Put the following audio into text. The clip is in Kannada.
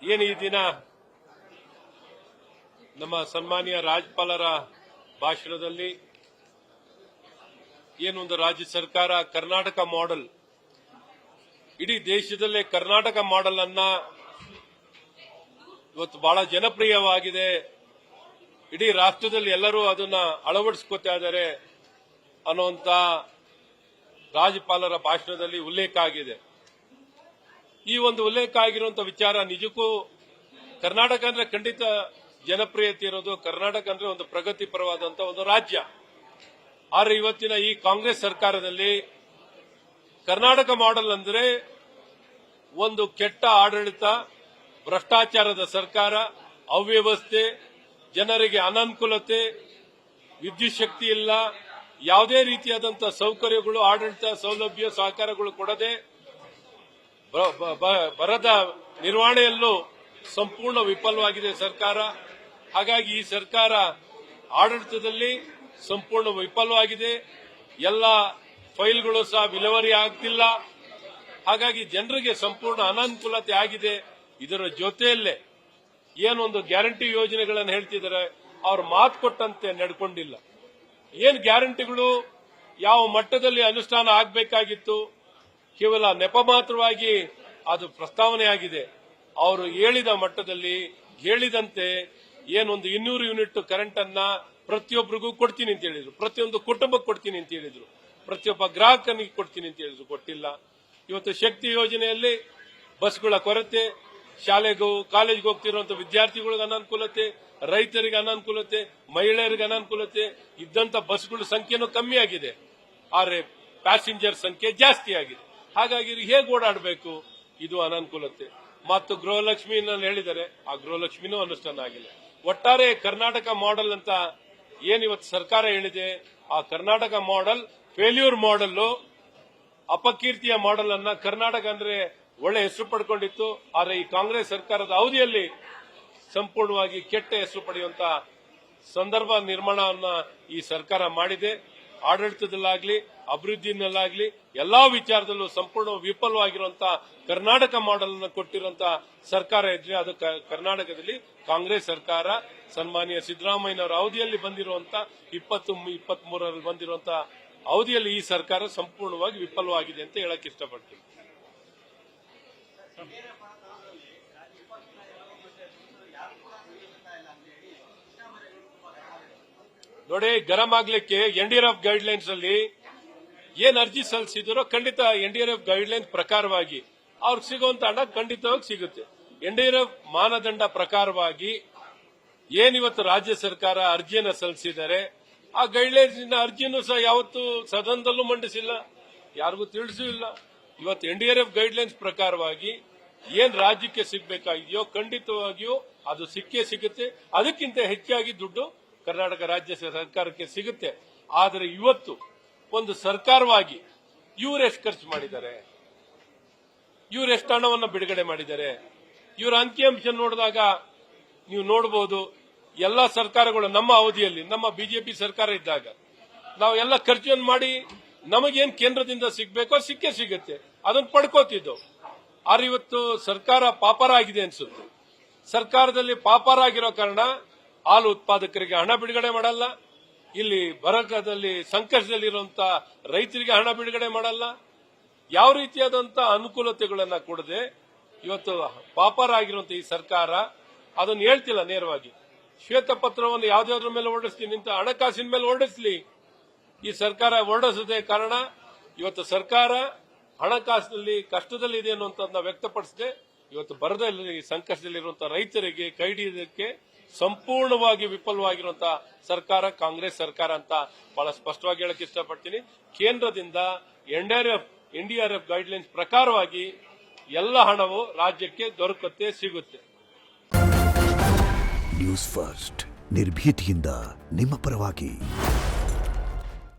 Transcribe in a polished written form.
ಏನು ಈ ದಿನ ನಮ್ಮ ಸನ್ಮಾನ್ಯ ರಾಜ್ಯಪಾಲರ ಭಾಷಣದಲ್ಲಿ ಏನೊಂದು ರಾಜ್ಯ ಸರ್ಕಾರ ಕರ್ನಾಟಕ ಮಾಡೆಲ್, ಇಡೀ ದೇಶದಲ್ಲೇ ಕರ್ನಾಟಕ ಮಾಡೆಲ್ ಅನ್ನ ಇವತ್ತು ಬಹಳ ಜನಪ್ರಿಯವಾಗಿದೆ, ಇಡೀ ರಾಷ್ಟ್ರದಲ್ಲಿ ಎಲ್ಲರೂ ಅದನ್ನ ಅಳವಡಿಸ್ಕೊತಾ ಇದ್ದಾರೆ ಅನ್ನುವಂತ ರಾಜ್ಯಪಾಲರ ಭಾಷಣದಲ್ಲಿ ಉಲ್ಲೇಖ ಆಗಿದೆ. ಈ ಒಂದು ಉಲ್ಲೇಖ ಆಗಿರುವಂತಹ ವಿಚಾರ ನಿಜಕ್ಕೂ ಕರ್ನಾಟಕ ಅಂದ್ರೆ ಖಂಡಿತ ಜನಪ್ರಿಯತೆ ಇರೋದು. ಕರ್ನಾಟಕ ಅಂದ್ರೆ ಒಂದು ಪ್ರಗತಿಪರವಾದಂತಹ ಒಂದು ರಾಜ್ಯ. ಆದರೆ ಇವತ್ತಿನ ಈ ಕಾಂಗ್ರೆಸ್ ಸರ್ಕಾರದಲ್ಲಿ ಕರ್ನಾಟಕ ಮಾಡೆಲ್ ಅಂದ್ರೆ ಒಂದು ಕೆಟ್ಟ ಆಡಳಿತ, ಭ್ರಷ್ಟಾಚಾರದ ಸರ್ಕಾರ, ಅವ್ಯವಸ್ಥೆ, ಜನರಿಗೆ ಅನಾನುಕೂಲತೆ, ವಿದ್ಯುತ್ ಶಕ್ತಿ ಇಲ್ಲ, ಯಾವುದೇ ರೀತಿಯಾದಂತಹ ಸೌಕರ್ಯಗಳು, ಆಡಳಿತ ಸೌಲಭ್ಯ ಸಹಕಾರಗಳು ಕೊಡದೆ ಬರದ ನಿರ್ವಹಣೆಯಲ್ಲೂ ಸಂಪೂರ್ಣ ವಿಫಲವಾಗಿದೆ ಸರ್ಕಾರ. ಹಾಗಾಗಿ ಈ ಸರ್ಕಾರ ಆಡಳಿತದಲ್ಲಿ ಸಂಪೂರ್ಣ ವಿಫಲವಾಗಿದೆ. ಎಲ್ಲ ಫೈಲ್ಗಳು ಸಹ ವಿಲೇವಾರಿ ಆಗ್ತಿಲ್ಲ. ಹಾಗಾಗಿ ಜನರಿಗೆ ಸಂಪೂರ್ಣ ಅನಾನುಕೂಲತೆ ಆಗಿದೆ. ಇದರ ಜೊತೆಯಲ್ಲೇ ಏನೊಂದು ಗ್ಯಾರಂಟಿ ಯೋಜನೆಗಳನ್ನು ಹೇಳ್ತಿದ್ದಾರೆ, ಅವ್ರ ಮಾತು ಕೊಟ್ಟಂತೆ ನಡ್ಕೊಂಡಿಲ್ಲ. ಏನ್ ಗ್ಯಾರಂಟಿಗಳು ಯಾವ ಮಟ್ಟದಲ್ಲಿ ಅನುಷ್ಠಾನ ಆಗಬೇಕಾಗಿತ್ತು, ಕೇವಲ ನೆಪ ಮಾತ್ರವಾಗಿ ಅದು ಪ್ರಸ್ತಾವನೆ ಆಗಿದೆ. ಅವರು ಹೇಳಿದ ಮಟ್ಟದಲ್ಲಿ ಹೇಳಿದಂತೆ ಏನೊಂದು 200 ಯೂನಿಟ್ ಕರೆಂಟ್ ಅನ್ನ ಪ್ರತಿಯೊಬ್ಬರಿಗೂ ಕೊಡ್ತೀನಿ ಅಂತ ಹೇಳಿದ್ರು, ಪ್ರತಿಯೊಂದು ಕುಟುಂಬಕ್ಕೆ ಕೊಡ್ತೀನಿ ಅಂತ ಹೇಳಿದ್ರು, ಪ್ರತಿಯೊಬ್ಬ ಗ್ರಾಹಕನಿಗೆ ಕೊಡ್ತೀನಿ ಅಂತ ಹೇಳಿದ್ರು, ಕೊಟ್ಟಿಲ್ಲ. ಇವತ್ತು ಶಕ್ತಿ ಯೋಜನೆಯಲ್ಲಿ ಬಸ್ಗಳ ಕೊರತೆ, ಶಾಲೆಗೂ ಕಾಲೇಜ್ಗೆ ಹೋಗ್ತಿರುವಂತಹ ವಿದ್ಯಾರ್ಥಿಗಳಿಗೆ ಅನಾನುಕೂಲತೆ, ರೈತರಿಗೆ ಅನಾನುಕೂಲತೆ, ಮಹಿಳೆಯರಿಗೆ ಅನಾನುಕೂಲತೆ, ಇದ್ದಂತ ಬಸ್ಗಳ ಸಂಖ್ಯೆನೂ ಕಮ್ಮಿ ಆಗಿದೆ, ಆದರೆ ಪ್ಯಾಸೆಂಜರ್ ಸಂಖ್ಯೆ ಜಾಸ್ತಿ ಆಗಿದೆ. ಹಾಗಾಗಿ ಹೇಗೆ ಓಡಾಡಬೇಕು, ಇದು ಅನಾನುಕೂಲತೆ. ಮತ್ತು ಗೃಹಲಕ್ಷ್ಮಿ ಹೇಳಿದ್ದಾರೆ, ಆ ಗೃಹಲಕ್ಷ್ಮಿನೂ ಅನುಷ್ಠಾನ ಆಗಿಲ್ಲ. ಒಟ್ಟಾರೆ ಕರ್ನಾಟಕ ಮಾಡೆಲ್ ಅಂತ ಏನಿವತ್ತು ಸರ್ಕಾರ ಹೇಳಿದೆ, ಆ ಕರ್ನಾಟಕ ಮಾಡೆಲ್ ಫೇಲ್ಯೂರ್ ಮಾಡೆಲ್, ಅಪಕೀರ್ತಿಯ ಮಾಡೆಲ್ ಅನ್ನ ಕರ್ನಾಟಕ ಅಂದ್ರೆ ಒಳ್ಳೆ ಹೆಸರು ಪಡ್ಕೊಂಡಿತ್ತು. ಆದರೆ ಈ ಕಾಂಗ್ರೆಸ್ ಸರ್ಕಾರದ ಅವಧಿಯಲ್ಲಿ ಸಂಪೂರ್ಣವಾಗಿ ಕೆಟ್ಟ ಹೆಸರು ಪಡೆಯುವಂತ ಸಂದರ್ಭ ನಿರ್ಮಾಣವನ್ನ ಈ ಸರ್ಕಾರ ಮಾಡಿದೆ. ಆಡಳಿತದಲ್ಲಾಗ್ಲಿ ಅಭಿವೃದ್ಧಿನಲ್ಲಾಗ್ಲಿ ಎಲ್ಲಾ ವಿಚಾರದಲ್ಲೂ ಸಂಪೂರ್ಣ ವಿಫಲವಾಗಿರುವಂತಹ ಕರ್ನಾಟಕ ಮಾಡೆಲ್ ಅನ್ನು ಕೊಟ್ಟಿರುವಂತಹ ಸರ್ಕಾರ ಇದ್ರೆ ಅದು ಕರ್ನಾಟಕದಲ್ಲಿ ಕಾಂಗ್ರೆಸ್ ಸರ್ಕಾರ. ಸನ್ಮಾನ್ಯ ಸಿದ್ದರಾಮಯ್ಯನವರ ಅವಧಿಯಲ್ಲಿ ಬಂದಿರುವಂತಹ 2023ರಲ್ಲಿ ಬಂದಿರುವಂತಹ ಅವಧಿಯಲ್ಲಿ ಈ ಸರ್ಕಾರ ಸಂಪೂರ್ಣವಾಗಿ ವಿಫಲವಾಗಿದೆ ಅಂತ ಹೇಳಕ್ ಇಷ್ಟಪಡ್ತೀನಿ. ನೋಡಿ, ಗರಂ ಆಗ್ಲಿಕ್ಕೆ NDRF ಗೈಡ್ಲೈನ್ಸ್ ಅಲ್ಲಿ ಏನ್ ಅರ್ಜಿ ಸಲ್ಲಿಸಿದ್ರು ಖಂಡಿತ NDRF ಗೈಡ್ಲೈನ್ಸ್ ಪ್ರಕಾರವಾಗಿ ಅವ್ರಿಗೆ ಸಿಗುವಂತ ಹಣ ಖಂಡಿತವಾಗಿ ಸಿಗುತ್ತೆ. NDRF ಮಾನದಂಡ ಪ್ರಕಾರವಾಗಿ ಏನಿವತ್ತು ರಾಜ್ಯ ಸರ್ಕಾರ ಅರ್ಜಿಯನ್ನು ಸಲ್ಲಿಸಿದ್ದಾರೆ, ಆ ಗೈಡ್ಲೈನ್ಸ್ ಅರ್ಜಿನೂ ಸಹ ಯಾವತ್ತೂ ಸದನದಲ್ಲೂ ಮಂಡಿಸಿಲ್ಲ, ಯಾರಿಗೂ ತಿಳಿಸೂ ಇಲ್ಲ. ಇವತ್ತು NDRF ಗೈಡ್ಲೈನ್ಸ್ ಪ್ರಕಾರವಾಗಿ ಏನ್ ರಾಜ್ಯಕ್ಕೆ ಸಿಗಬೇಕಾಗಿದೆಯೋ ಖಂಡಿತವಾಗಿಯೂ ಅದು ಸಿಕ್ಕೇ ಸಿಗುತ್ತೆ. ಅದಕ್ಕಿಂತ ಹೆಚ್ಚಾಗಿ ದುಡ್ಡು ಕರ್ನಾಟಕ ರಾಜ್ಯ ಸರ್ಕಾರಕ್ಕೆ ಸಿಗುತ್ತೆ. ಆದರೆ ಇವತ್ತು ಒಂದು ಸರ್ಕಾರವಾಗಿ ಇವರೆಷ್ಟು ಖರ್ಚು ಮಾಡಿದ್ದಾರೆ, ಇವರೆಷ್ಟು ಹಣವನ್ನು ಬಿಡುಗಡೆ ಮಾಡಿದ್ದಾರೆ, ಇವರ ಅಂಕಿಅಂಶ ನೋಡಿದಾಗ ನೀವು ನೋಡಬಹುದು. ಎಲ್ಲ ಸರ್ಕಾರಗಳು ನಮ್ಮ ಅವಧಿಯಲ್ಲಿ, ನಮ್ಮ ಬಿಜೆಪಿ ಸರ್ಕಾರ ಇದ್ದಾಗ ನಾವು ಎಲ್ಲ ಖರ್ಚನ್ನು ಮಾಡಿ ನಮಗೇನು ಕೇಂದ್ರದಿಂದ ಸಿಗಬೇಕೋ ಸಿಕ್ಕೇ ಸಿಗುತ್ತೆ, ಅದನ್ನು ಪಡ್ಕೋತಿದ್ದು. ಆದ್ರೆ ಇವತ್ತು ಸರ್ಕಾರ ಪಾಪರ ಆಗಿದೆ ಅನ್ಸುತ್ತೆ. ಸರ್ಕಾರದಲ್ಲಿ ಪಾಪರ ಆಗಿರೋ ಕಾರಣ ಹಾಲು ಉತ್ಪಾದಕರಿಗೆ ಹಣ ಬಿಡುಗಡೆ ಮಾಡಲ್ಲ, ಇಲ್ಲಿ ಬರಗಾಲದಲ್ಲಿ ಸಂಕಷ್ಟದಲ್ಲಿರುವಂತಹ ರೈತರಿಗೆ ಹಣ ಬಿಡುಗಡೆ ಮಾಡಲ್ಲ, ಯಾವ ರೀತಿಯಾದಂತಹ ಅನುಕೂಲತೆಗಳನ್ನ ಕೊಡದೆ ಇವತ್ತು ಪಾಪರ ಆಗಿರುವಂತಹ ಈ ಸರ್ಕಾರ ಅದನ್ನು ಹೇಳ್ತಿಲ್ಲ ನೇರವಾಗಿ. ಶ್ವೇತಪತ್ರವನ್ನು ಯಾವುದಾದ್ರ ಮೇಲೆ ಹೊರಡಿಸ್ತೀನಿ ಅಂತ, ಹಣಕಾಸಿನ ಮೇಲೆ ಹೊರಡಿಸ್ಲಿ. ಈ ಸರ್ಕಾರ ಹೊರಡಿಸದೆ ಕಾರಣ ಇವತ್ತು ಸರ್ಕಾರ ಹಣಕಾಸಿನಲ್ಲಿ ಕಷ್ಟದಲ್ಲಿದೆ ಅನ್ನುವಂಥದ್ದನ್ನ ವ್ಯಕ್ತಪಡಿಸದೆ ಇವತ್ತು ಬರದಲ್ಲಿ ಸಂಕಷ್ಟದಲ್ಲಿರುವಂತಹ ರೈತರಿಗೆ ಕೈ ಹಿಡಿಯೋದಕ್ಕೆ ಸಂಪೂರ್ಣವಾಗಿ ವಿಫಲವಾಗಿರುವಂತಹ ಸರ್ಕಾರ ಕಾಂಗ್ರೆಸ್ ಸರ್ಕಾರ ಅಂತ ಬಹಳ ಸ್ಪಷ್ಟವಾಗಿ ಹೇಳಕ್ ಇಷ್ಟಪಡ್ತೀನಿ. ಕೇಂದ್ರದಿಂದ NDRF ಗೈಡ್ಲೈನ್ಸ್ ಪ್ರಕಾರವಾಗಿ ಎಲ್ಲ ಹಣವು ರಾಜ್ಯಕ್ಕೆ ದೊರಕುತ್ತೆ, ಸಿಗುತ್ತೆ. ನ್ಯೂಸ್ ಫಸ್ಟ್ ನಿರ್ಭೀತಿಯಿಂದ ನಿಮ್ಮ ಪರವಾಗಿ.